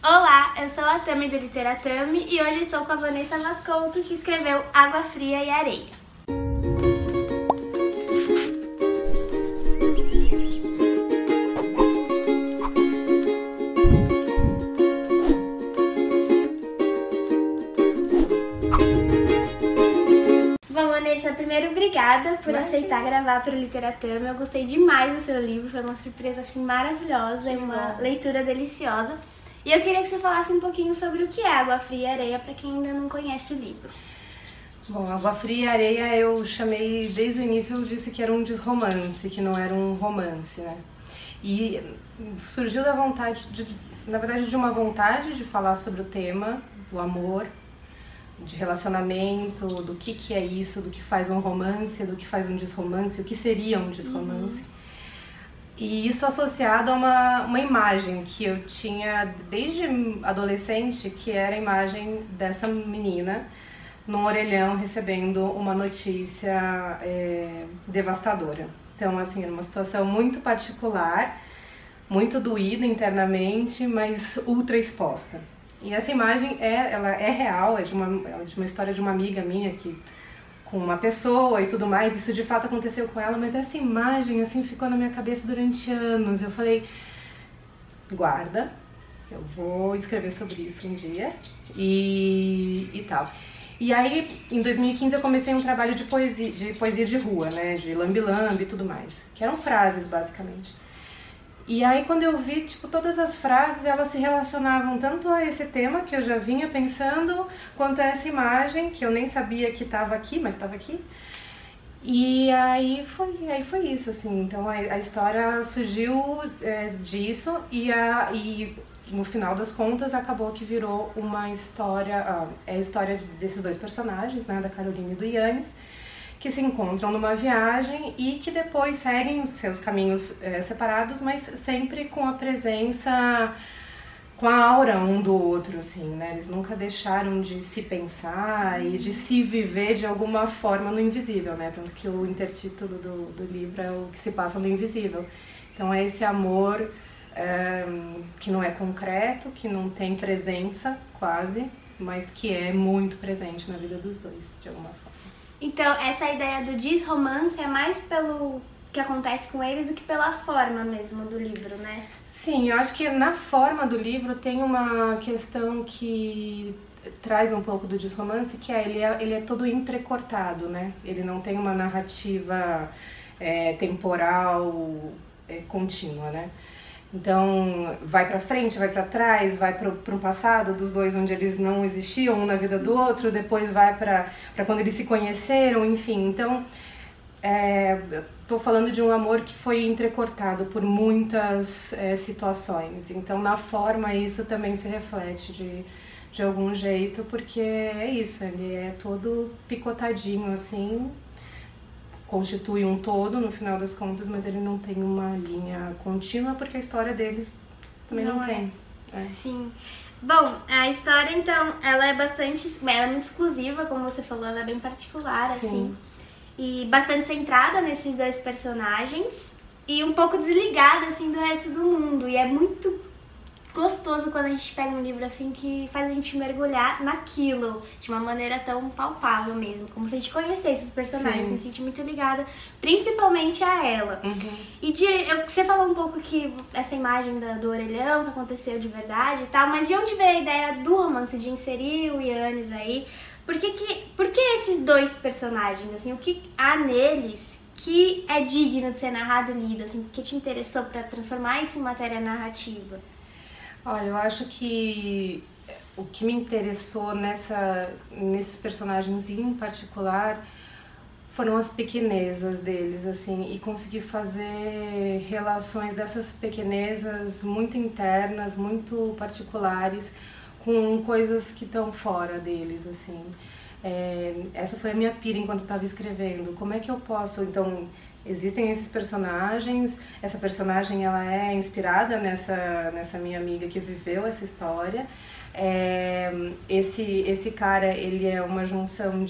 Olá, eu sou a Tami do Literatami e hoje estou com a Vanessa Vasconto, que escreveu Água Fria e Areia. Bom, Vanessa, primeiro, obrigada por aceitar gravar para o Literatami. Eu gostei demais do seu livro, foi uma surpresa assim maravilhosa e uma leitura deliciosa. E eu queria que você falasse um pouquinho sobre o que é Água Fria e Areia, para quem ainda não conhece o livro. Bom, Água Fria e Areia eu chamei, desde o início eu disse que era um desromance, que não era um romance, né? E surgiu da vontade, na verdade, de uma vontade de falar sobre o tema, o amor, de relacionamento, do que é isso, do que faz um romance, do que faz um desromance, o que seria um desromance. E isso associado a uma imagem que eu tinha desde adolescente, que era a imagem dessa menina num orelhão recebendo uma notícia devastadora. Então, assim, era uma situação muito particular, muito doída internamente, mas ultra exposta. E essa imagem, ela é real, é de uma história de uma amiga minha com uma pessoa e tudo mais, isso de fato aconteceu com ela, mas essa imagem assim ficou na minha cabeça durante anos. Eu falei, guarda, eu vou escrever sobre isso um dia e tal. E aí, em 2015 eu comecei um trabalho de poesia de rua, né, de lambe-lambe e tudo mais, que eram frases basicamente. E aí quando eu vi, tipo, todas as frases, elas se relacionavam tanto a esse tema que eu já vinha pensando, quanto a essa imagem, que eu nem sabia que estava aqui, mas estava aqui. E aí foi isso, assim. Então a história surgiu disso e no final das contas acabou que virou uma história, é a história desses dois personagens, né, da Carolina e do Yannis, que se encontram numa viagem e que depois seguem os seus caminhos separados, mas sempre com a presença, com a aura um do outro, assim, né? Eles nunca deixaram de se pensar e de se viver de alguma forma no invisível, né? Tanto que o intertítulo do livro é o que se passa no invisível. Então é esse amor que não é concreto, que não tem presença quase, mas que é muito presente na vida dos dois, de alguma forma. Então, essa ideia do desromance é mais pelo que acontece com eles do que pela forma mesmo do livro, né? Sim, eu acho que na forma do livro tem uma questão que traz um pouco do desromance, que ele é todo entrecortado, né? Ele não tem uma narrativa temporal contínua, né? Então, vai pra frente, vai pra trás, vai pro passado dos dois, onde eles não existiam, um na vida do outro, depois vai pra quando eles se conheceram, enfim. Então, tô falando de um amor que foi entrecortado por muitas situações. Então, na forma, isso também se reflete de algum jeito, porque é isso, ele é todo picotadinho, assim, constitui um todo no final das contas, mas ele não tem uma linha contínua porque a história deles também não tem. Sim. Bom, a história então, ela é muito exclusiva, como você falou, ela é bem particular, Sim. assim, e bastante centrada nesses dois personagens e um pouco desligada, assim, do resto do mundo. E é muito gostoso quando a gente pega um livro assim que faz a gente mergulhar naquilo de uma maneira tão palpável mesmo, como se a gente conhecesse os personagens. Sim. Me senti muito ligada, principalmente a ela. E você falou um pouco que essa imagem do orelhão que aconteceu de verdade e tal, mas de onde veio a ideia do romance, de inserir o Yannis aí? Por que esses dois personagens, assim, o que há neles que é digno de ser narrado e lido, assim, que te interessou para transformar isso em matéria narrativa? Olha, eu acho que o que me interessou nesses personagens em particular foram as pequenezas deles, assim, e conseguir fazer relações dessas pequenezas muito internas, muito particulares, com coisas que estão fora deles, assim. Essa foi a minha pira enquanto eu estava escrevendo. Como é que eu posso, então... Existem esses personagens, essa personagem ela é inspirada nessa minha amiga que viveu essa história. Esse cara, ele é uma junção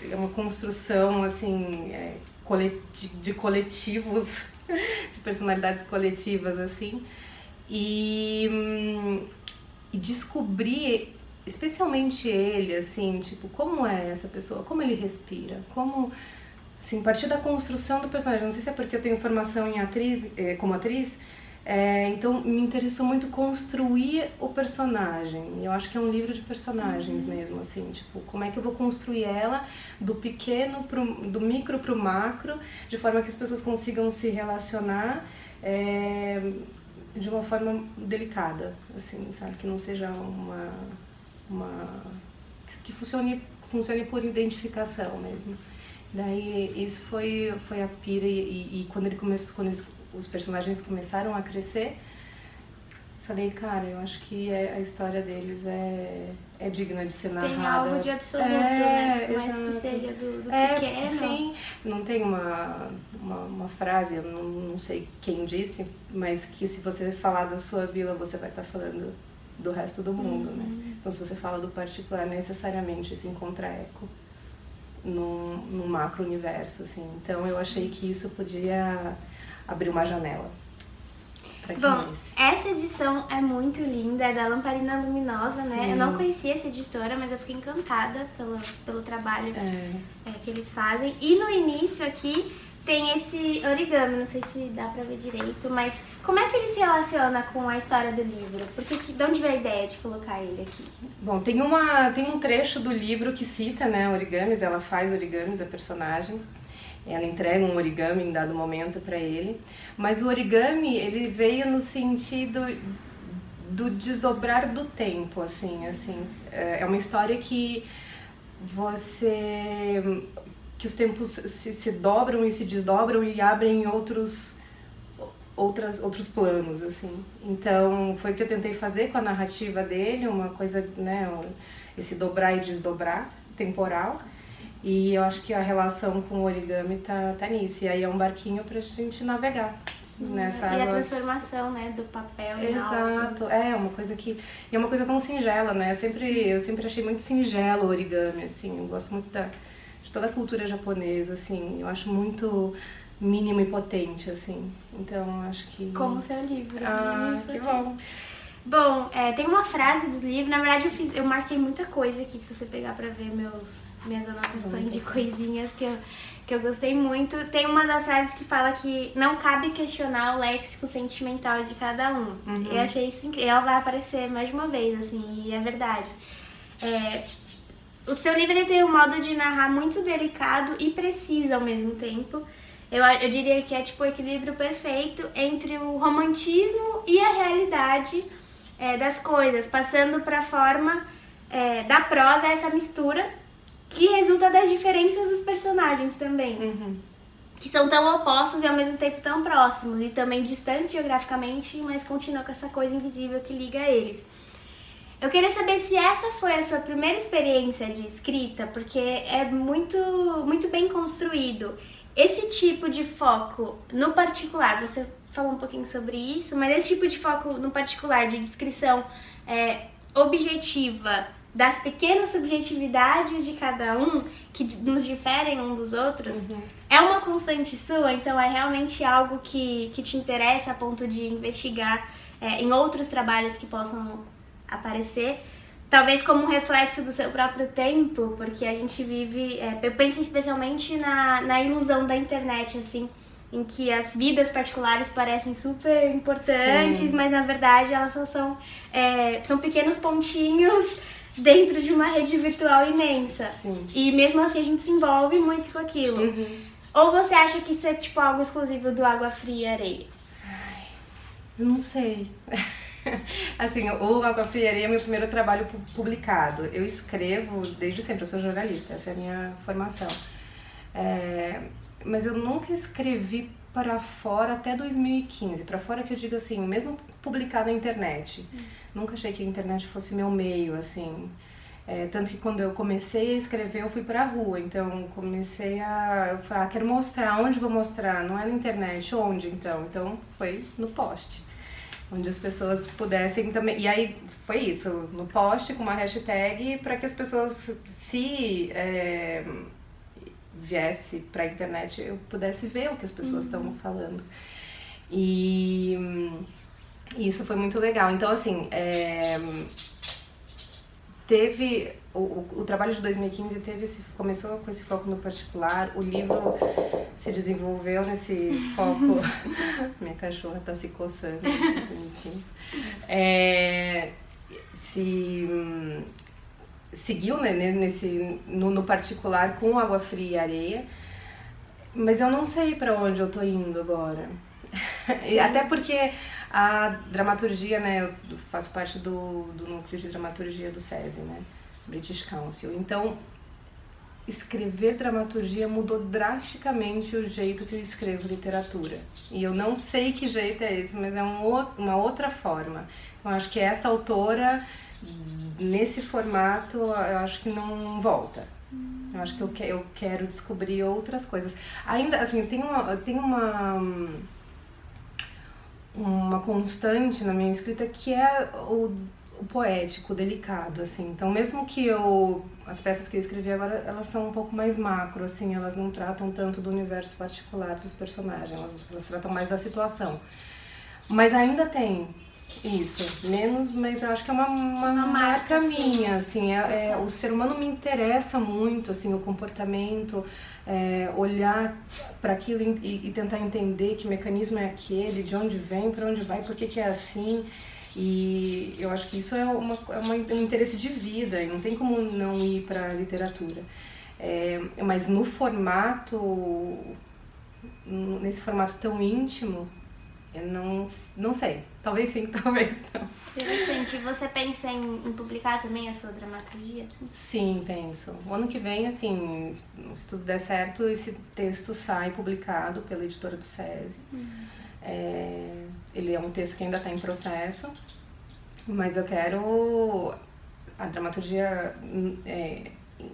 é uma construção assim, de coletivos, de personalidades coletivas assim. E descobrir, especialmente ele, assim, tipo, como é essa pessoa, como ele respira, como, assim, a partir da construção do personagem. Não sei se é porque eu tenho formação em como atriz, então me interessou muito construir o personagem. Eu acho que é um livro de personagens mesmo, assim, tipo, como é que eu vou construir ela do do micro pro macro, de forma que as pessoas consigam se relacionar de uma forma delicada, assim, sabe, que não seja que funcione por identificação mesmo. Daí isso foi a pira, e quando os personagens começaram a crescer, falei, cara, eu acho que a história deles é digna de ser narrada. Tem algo de absoluto, né? Mais que seja do pequeno. Sim, não tem uma frase, eu não sei quem disse, mas que se você falar da sua vila, você vai estar falando do resto do mundo, né? Então, se você fala do particular, necessariamente isso encontra eco no macro-universo, assim. Então, eu achei que isso podia abrir uma janela. Bom, essa edição é muito linda, é da Lamparina Luminosa, né? Sim. Eu não conhecia essa editora, mas eu fiquei encantada pelo trabalho que eles fazem. E no início aqui tem esse origami, não sei se dá pra ver direito, mas como é que ele se relaciona com a história do livro? De onde veio a ideia de colocar ele aqui? Bom, tem um trecho do livro que cita, né, origamis, ela faz origamis, a personagem. Ela entrega um origami em dado momento para ele, mas o origami, ele veio no sentido do desdobrar do tempo, assim, é uma história que os tempos se dobram e se desdobram e abrem outros planos, assim. Então, foi o que eu tentei fazer com a narrativa dele, uma coisa, né, esse dobrar e desdobrar temporal. E eu acho que a relação com o origami tá nisso. E aí é um barquinho pra gente navegar nessa água. E a transformação, né, do papel em algo. Exato. É uma coisa é uma coisa tão singela, né? Eu sempre achei muito singelo o origami, assim. Eu gosto muito de toda a cultura japonesa, assim. Eu acho muito mínimo e potente, assim. Então, acho que... Como o seu livro. Que bom. Bom, tem uma frase do livro. Na verdade, eu marquei muita coisa aqui, se você pegar pra ver minhas anotações de coisinhas que eu gostei muito. Tem uma das frases que fala que não cabe questionar o léxico sentimental de cada um. Eu achei isso incrível. Ela vai aparecer mais de uma vez, assim, e é verdade. O seu livro ele tem um modo de narrar muito delicado e preciso ao mesmo tempo. Eu diria que é tipo o equilíbrio perfeito entre o romantismo e a realidade das coisas, passando para a forma da prosa, essa mistura que resulta das diferenças dos personagens também, que são tão opostos e ao mesmo tempo tão próximos, e também distantes geograficamente, mas continua com essa coisa invisível que liga eles. Eu queria saber se essa foi a sua primeira experiência de escrita, porque é muito, muito bem construído. Esse tipo de foco no particular, você falou um pouquinho sobre isso, mas esse tipo de foco no particular, de descrição objetiva das pequenas subjetividades de cada um, que nos diferem um dos outros, é uma constante sua? Então é realmente algo que te interessa a ponto de investigar em outros trabalhos que possam aparecer? Talvez como um reflexo do seu próprio tempo, porque a gente vive... eu penso especialmente na ilusão da internet, assim, em que as vidas particulares parecem super importantes, sim, mas na verdade elas só são pequenos pontinhos dentro de uma rede virtual imensa. Sim. E mesmo assim a gente se envolve muito com aquilo. Ou você acha que isso é tipo algo exclusivo do Água Fria e Areia? Eu não sei. Assim, o Água Fria e Areia é meu primeiro trabalho publicado. Eu escrevo desde sempre, eu sou jornalista, essa é a minha formação. Mas eu nunca escrevi para fora até 2015. Para fora que eu digo assim, mesmo publicado na internet. Nunca achei que a internet fosse meu meio, assim. Tanto que quando eu comecei a escrever, eu fui pra rua. Então, comecei eu falar, quero mostrar. Onde vou mostrar? Não é na internet. Onde, então? Então, foi no post. Onde as pessoas pudessem também... E aí, foi isso. No post, com uma hashtag, para que as pessoas, se viesse pra internet, eu pudesse ver o que as pessoas estão falando. E isso foi muito legal. Então, assim, teve o trabalho de 2015 começou com esse foco no particular, o livro se desenvolveu nesse foco. Minha cachorra tá se coçando, bonitinho. Seguiu, né, no particular com Água Fria e Areia, mas eu não sei para onde eu tô indo agora. Até porque a dramaturgia, né, eu faço parte do núcleo de dramaturgia do SESI, né, British Council. Então, escrever dramaturgia mudou drasticamente o jeito que eu escrevo literatura. E eu não sei que jeito é esse, mas é uma outra forma. Então, acho que essa autora, nesse formato, eu acho que não volta. Eu acho que eu quero descobrir outras coisas. Ainda, assim, tem uma constante na minha escrita que é o poético, o delicado, assim. Então, mesmo que as peças que eu escrevi agora, elas são um pouco mais macro, assim, elas não tratam tanto do universo particular dos personagens, elas tratam mais da situação. Mas ainda tem isso, menos, mas eu acho que é uma marca minha, assim, o ser humano me interessa muito, assim, o comportamento, olhar para aquilo e tentar entender que mecanismo é aquele, de onde vem, para onde vai, por que é assim. E eu acho que isso é um interesse de vida, e não tem como não ir para a literatura. Mas no formato, nesse formato tão íntimo, eu não sei. Talvez sim, talvez não. Interessante. Você pensa em publicar também a sua dramaturgia? Sim, penso. O ano que vem, assim, se tudo der certo, esse texto sai publicado pela editora do SESI. Ele é um texto que ainda está em processo, mas eu quero... A dramaturgia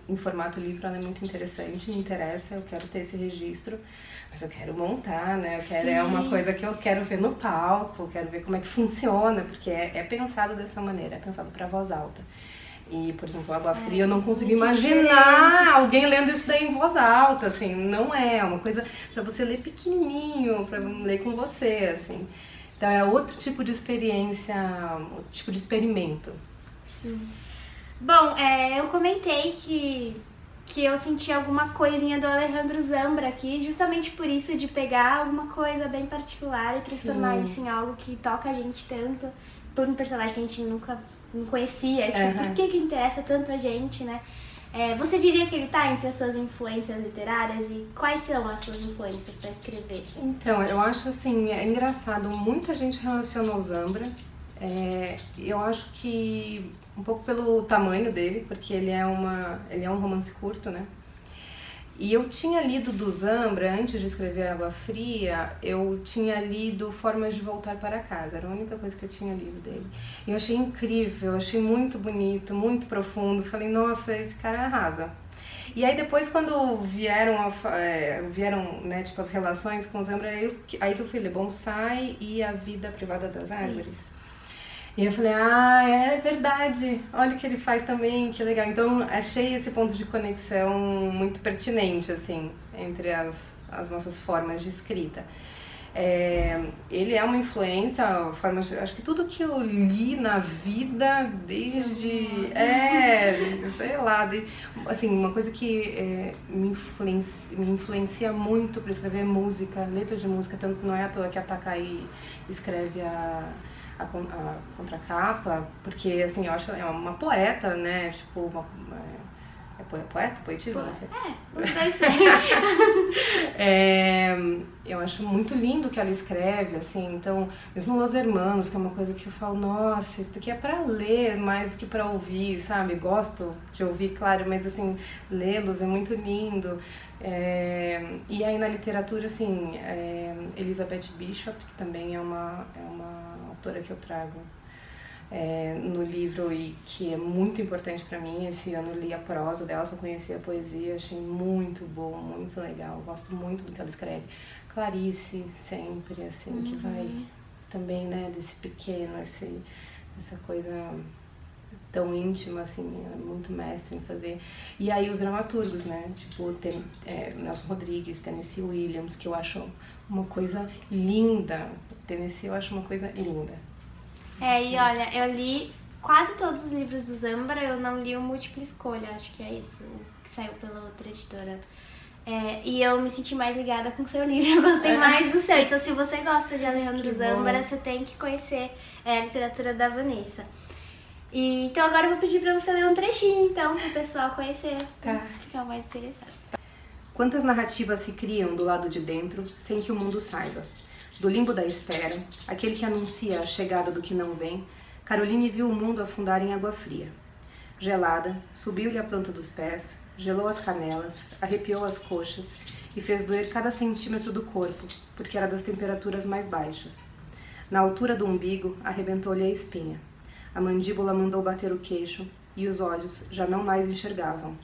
em formato livro, ela é muito interessante, me interessa, eu quero ter esse registro, mas eu quero montar, né? É uma coisa que eu quero ver no palco, quero ver como é que funciona, porque é pensado dessa maneira, é pensado para voz alta. E, por exemplo, Água Fria, eu não consigo imaginar alguém lendo isso daí em voz alta, assim, não é uma coisa para você ler pequenininho, para ler com você, assim. Então é outro tipo de experiência, outro tipo de experimento. Sim. Bom, eu comentei que eu senti alguma coisinha do Alejandro Zambra aqui, justamente por isso de pegar alguma coisa bem particular e transformar isso em algo que toca a gente tanto, por um personagem que a gente nunca não conhecia, tipo, por que interessa tanto a gente, né? Você diria que ele tá entre as suas influências literárias e quais são as suas influências para escrever? Então, eu acho assim, é engraçado, muita gente relaciona o Zambra, eu acho que um pouco pelo tamanho dele, porque ele é um romance curto, né? E eu tinha lido do Zambra, antes de escrever Água Fria, eu tinha lido Formas de Voltar para Casa, era a única coisa que eu tinha lido dele. E eu achei incrível, eu achei muito bonito, muito profundo, falei, nossa, esse cara arrasa. E aí depois, quando vieram né, tipo, as relações com o Zambra, aí que eu fui ler Bonsai e A Vida Privada das Árvores. E eu falei, é verdade, olha o que ele faz também, que legal. Então, achei esse ponto de conexão muito pertinente, assim, entre as nossas formas de escrita. Ele é uma influência, acho que tudo que eu li na vida, desde, sei lá, assim, uma coisa que me influencia muito para escrever música, letra de música, tanto não é à toa que a Takai escreve a contracapa, porque assim, eu acho uma poeta, né, tipo, poeta? Poetisa? Não sei. Eu acho muito lindo o que ela escreve, assim, então, mesmo Los Hermanos, que é uma coisa que eu falo, nossa, isso daqui é pra ler mais do que pra ouvir, sabe? Gosto de ouvir, claro, mas assim, lê-los é muito lindo. E aí na literatura, assim, Elizabeth Bishop, que também é uma autora que eu trago no livro e que é muito importante para mim. Esse ano eu li a prosa dela, só conheci a poesia, achei muito bom, muito legal, gosto muito do que ela escreve. Clarice, sempre, assim, que vai também, né, desse pequeno, essa coisa tão íntima, assim, é muito mestre em fazer. E aí os dramaturgos, né, tipo Nelson Rodrigues, Tennessee Williams, que eu acho uma coisa linda. Tennessee eu acho uma coisa linda. E olha, eu li quase todos os livros do Zambra, eu não li o Múltipla Escolha, acho que é esse, o que saiu pela outra editora. E eu me senti mais ligada com o seu livro, eu gostei mais do seu. Então, se você gosta de Alejandro Zambra, você tem que conhecer a literatura da Vanessa. Então agora eu vou pedir pra você ler um trechinho, então, pro pessoal conhecer, ficar mais interessado. Quantas narrativas se criam do lado de dentro, sem que o mundo saiba? Do limbo da espera, aquele que anuncia a chegada do que não vem, Caroline viu o mundo afundar em água fria. Gelada, subiu-lhe a planta dos pés, gelou as canelas, arrepiou as coxas e fez doer cada centímetro do corpo, porque era das temperaturas mais baixas. Na altura do umbigo, arrebentou-lhe a espinha. A mandíbula mandou bater o queixo e os olhos já não mais enxergavam,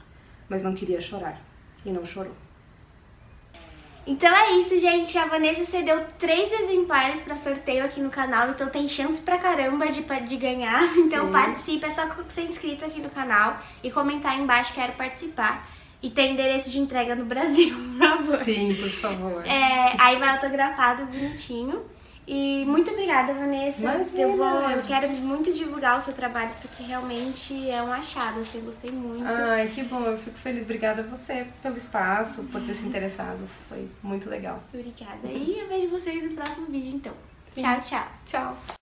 mas não queria chorar, e não chorou. Então é isso, gente. A Vanessa cedeu 3 exemplares para sorteio aqui no canal, então tem chance pra caramba de ganhar. Então participe, é só ser inscrito aqui no canal e comentar aí embaixo, quero participar. E tem endereço de entrega no Brasil, por favor. Sim, por favor. Aí vai autografado, bonitinho. E muito obrigada, Vanessa. Imagina. Eu quero muito divulgar o seu trabalho, porque realmente é um achado, assim, eu gostei muito. Ai, que bom, eu fico feliz. Obrigada a você pelo espaço, por ter se interessado. Foi muito legal. Obrigada. E eu vejo vocês no próximo vídeo, então. Sim. Tchau, tchau. Tchau.